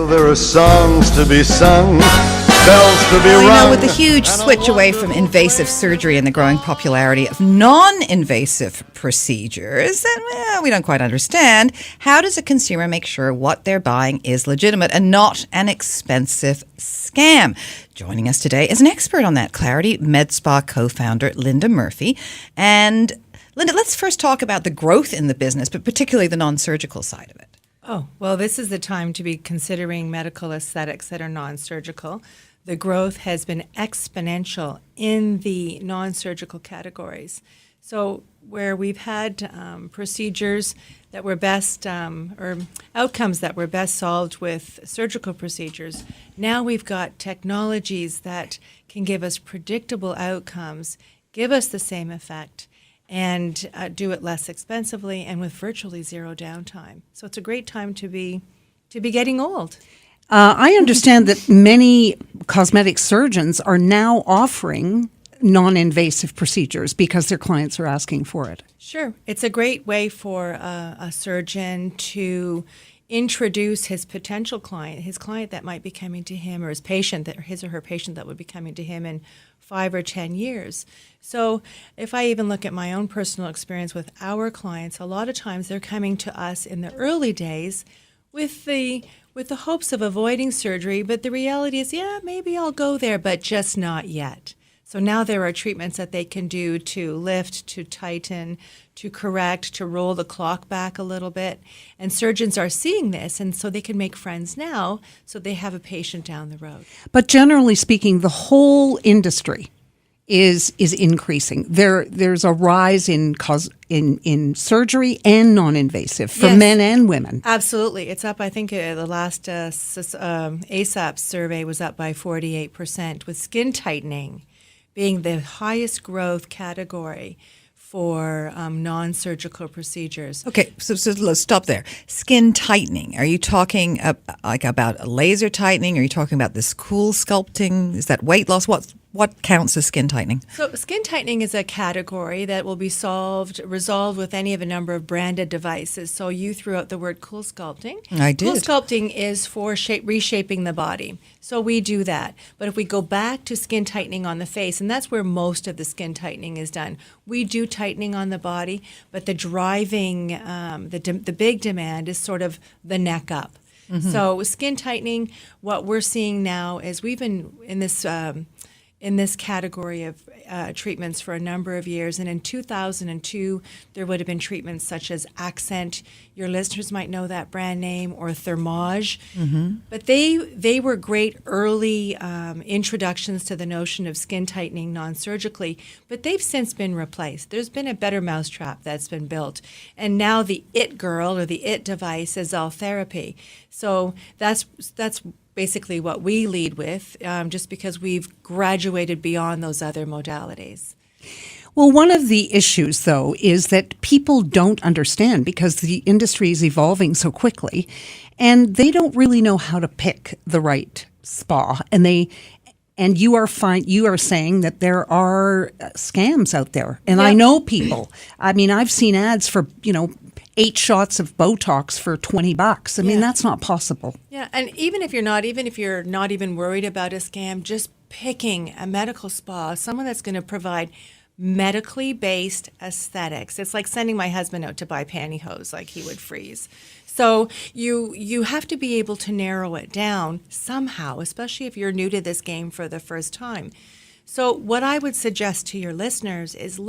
There are songs to be sung, bells to be rung. I know, with the huge switch away from invasive surgery and the growing popularity of non-invasive procedures, and we don't quite understand, how does a consumer make sure what they're buying is legitimate and not an expensive scam? Joining us today is an expert on that clarity, MedSpa co-founder Linda Murphy. And Linda, let's first talk about the growth in the business, but particularly the non-surgical side of it. Oh, well, this is the time to be considering medical aesthetics that are non-surgical. The growth has been exponential in the non-surgical categories. So where we've had procedures that were best, or outcomes that were best solved with surgical procedures, now we've got technologies that can give us predictable outcomes, give us the same effect, and do it less expensively and with virtually zero downtime. So it's a great time to be getting old. I understand that many cosmetic surgeons are now offering non-invasive procedures because their clients are asking for it. Sure. It's a great way for a surgeon to introduce his potential client, his client that might be coming to him, or his patient, that his or her patient that would be coming to him in 5 or 10 years. So if I even look at my own personal experience with our clients, a lot of times they're coming to us in the early days with the hopes of avoiding surgery, but the reality is, yeah, maybe I'll go there, but just not yet. So now there are treatments that they can do to lift, to tighten, to correct, to roll the clock back a little bit. And surgeons are seeing this, and so they can make friends now so they have a patient down the road. But generally speaking, the whole industry is increasing. There's a rise in surgery and non-invasive for men and women. Absolutely. It's up, I think the last ASAP survey was up by 48%, with skin tightening being the highest growth category for non-surgical procedures. Okay, so let's stop there. Skin tightening. Are you talking about laser tightening? Are you talking about this cool sculpting? Is that weight loss? What counts as skin tightening? So skin tightening is a category that will be resolved with any of a number of branded devices. So you threw out the word cool sculpting. I did. Cool sculpting is for reshaping the body. So we do that. But if we go back to skin tightening on the face, and that's where most of the skin tightening is done, we do tightening on the body, but the driving, the big demand is sort of the neck up. Mm-hmm. So with skin tightening, what we're seeing now is we've been in this category of treatments for a number of years. And in 2002, there would have been treatments such as Accent. Your listeners might know that brand name, or Thermage. Mm-hmm. But they were great early introductions to the notion of skin tightening non-surgically, but they've since been replaced. There's been a better mousetrap that's been built. And now the it girl, or the it device, is all therapy. So that's basically what we lead with, just because we've graduated beyond those other modalities. Well, one of the issues, though, is that people don't understand because the industry is evolving so quickly, and they don't really know how to pick the right spa. And you are saying that there are scams out there, and I know people. I mean, I've seen ads for 8 shots of Botox for $20. I mean, that's not possible. Yeah, and even if you're not even worried about a scam, just picking a medical spa, someone that's going to provide medically based aesthetics. It's like sending my husband out to buy pantyhose, like he would freeze. So you have to be able to narrow it down somehow, especially if you're new to this game for the first time. So what I would suggest to your listeners is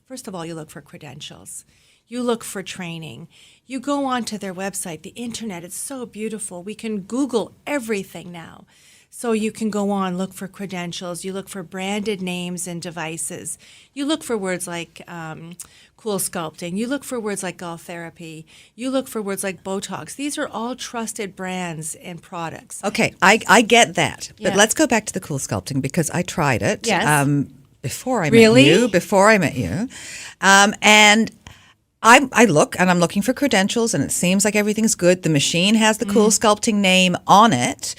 first of all, you look for credentials. You look for training. You go onto their website. The internet, it's so beautiful. We can Google everything now. So you can go on, look for credentials. You look for branded names and devices. You look for words like cool sculpting. You look for words like golf therapy. You look for words like Botox. These are all trusted brands and products. Okay, I get that. But let's go back to the cool sculpting, because I tried it before I met you. And I look, and I'm looking for credentials, and it seems like everything's good. The machine has the cool sculpting name on it,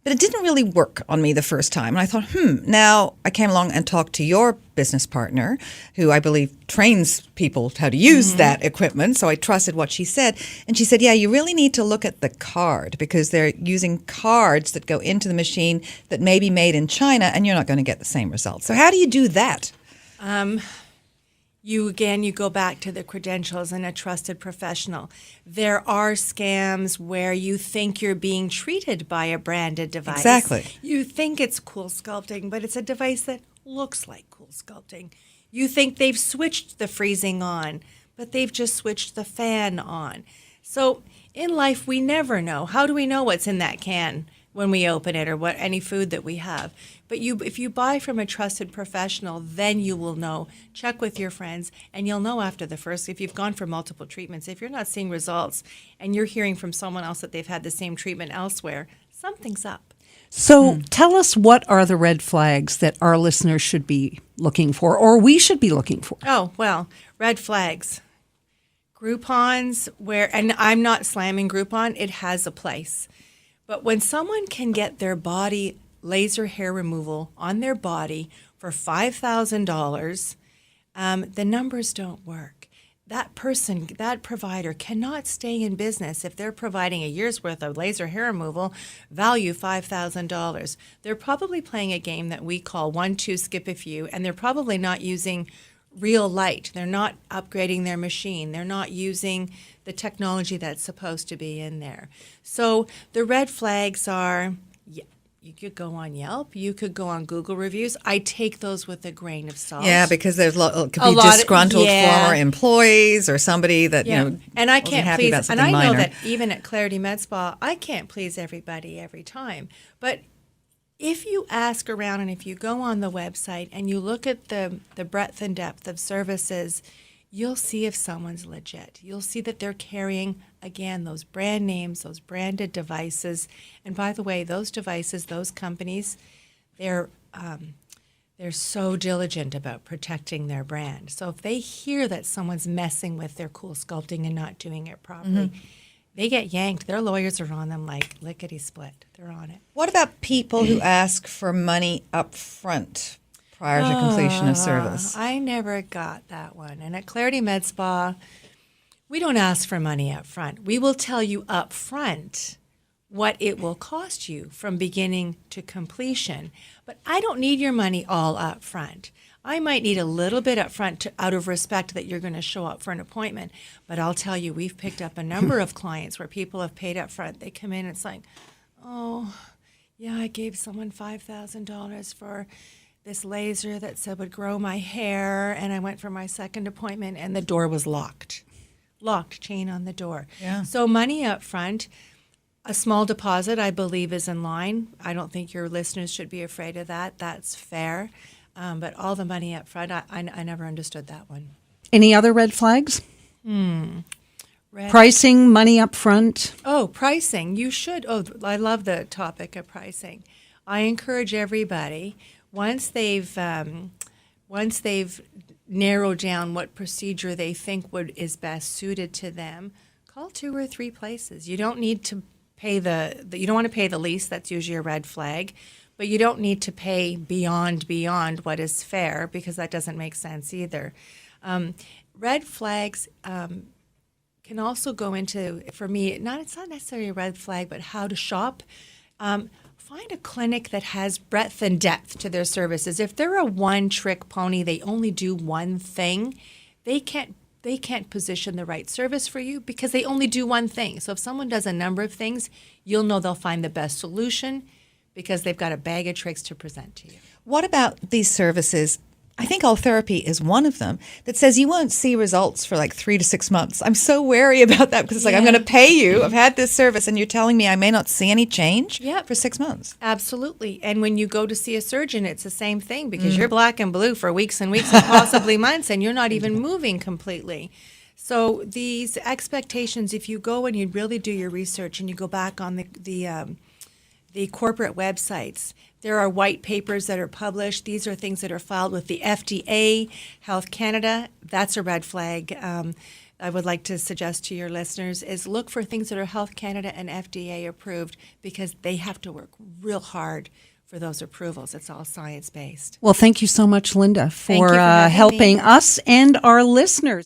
But it didn't really work on me the first time. And I thought, now I came along and talked to your business partner, who I believe trains people how to use that equipment. So I trusted what she said. And she said, yeah, you really need to look at the card because they're using cards that go into the machine that may be made in China and you're not going to get the same results. So how do you do that? You go back to the credentials and a trusted professional. There are scams where you think you're being treated by a branded device. Exactly. You think it's Cool Sculpting, but it's a device that looks like Cool Sculpting. You think they've switched the freezing on, but they've just switched the fan on. So in life, we never know. How do we know what's in that can when we open it, or what any food that we have? But if you buy from a trusted professional, then you will know. Check with your friends, and you'll know after the first, if you've gone for multiple treatments, if you're not seeing results and you're hearing from someone else that they've had the same treatment elsewhere, something's up. So tell us, what are the red flags that our listeners should be looking for, or we should be looking for? Oh, well, red flags. Groupons, and I'm not slamming Groupon, it has a place. But when someone can get their body laser hair removal on their body for $5,000, the numbers don't work. That person, that provider cannot stay in business if they're providing a year's worth of laser hair removal, value $5,000. They're probably playing a game that we call 1, 2, skip a few, and they're probably not using real light. They're not upgrading their machine. They're not using the technology that's supposed to be in there. So the red flags are, you could go on Yelp, you could go on Google reviews. I take those with a grain of salt. Yeah, because there's could be disgruntled former employees or somebody that and I can't happy please. about And I something know minor. that even at Clarity Med Spa, I can't please everybody every time. But if you ask around and if you go on the website and you look at the breadth and depth of services, you'll see if someone's legit. You'll see that they're carrying, again, those brand names, those branded devices. And by the way, those devices, those companies, they're so diligent about protecting their brand. So if they hear that someone's messing with their Cool Sculpting and not doing it properly, they get yanked. Their lawyers are on them like lickety-split. They're on it. What about people who ask for money up front prior to completion of service? I never got that one. And at Clarity Med Spa, we don't ask for money up front. We will tell you up front what it will cost you from beginning to completion. But I don't need your money all up front. I might need a little bit up front out of respect that you're going to show up for an appointment. But I'll tell you, we've picked up a number of clients where people have paid up front. They come in and it's like, oh, yeah, I gave someone $5,000 for this laser that said would grow my hair, and I went for my second appointment, and the door was locked. Locked, chain on the door. Yeah. So money up front, a small deposit, I believe, is in line. I don't think your listeners should be afraid of that. That's fair. But all the money up front, I never understood that one. Any other red flags? Pricing, money up front. Oh, pricing. You should. Oh, I love the topic of pricing. I encourage everybody, once they've narrowed down what procedure they think is best suited to them, call 2 or 3 places. You don't need to pay you don't want to pay the least. That's usually a red flag. But you don't need to pay beyond what is fair, because that doesn't make sense either. Red flags can also go into, for me, it's not necessarily a red flag, but how to shop. Find a clinic that has breadth and depth to their services. If they're a one-trick pony, they only do one thing, they can't position the right service for you because they only do one thing. So if someone does a number of things, you'll know they'll find the best solution because they've got a bag of tricks to present to you. What about these services? I think All Therapy is one of them that says you won't see results for like 3 to 6 months. I'm so wary about that because it's like, I'm going to pay you. I've had this service and you're telling me I may not see any change for 6 months. Absolutely. And when you go to see a surgeon, it's the same thing because you're black and blue for weeks and weeks and possibly months, and you're not even moving completely. So these expectations, if you go and you really do your research and you go back on the corporate websites, there are white papers that are published. These are things that are filed with the FDA, Health Canada. That's a red flag. I would like to suggest to your listeners is look for things that are Health Canada and FDA approved, because they have to work real hard for those approvals. It's all science-based. Well, thank you so much, Linda, Thank you for for having me. helping us and our listeners.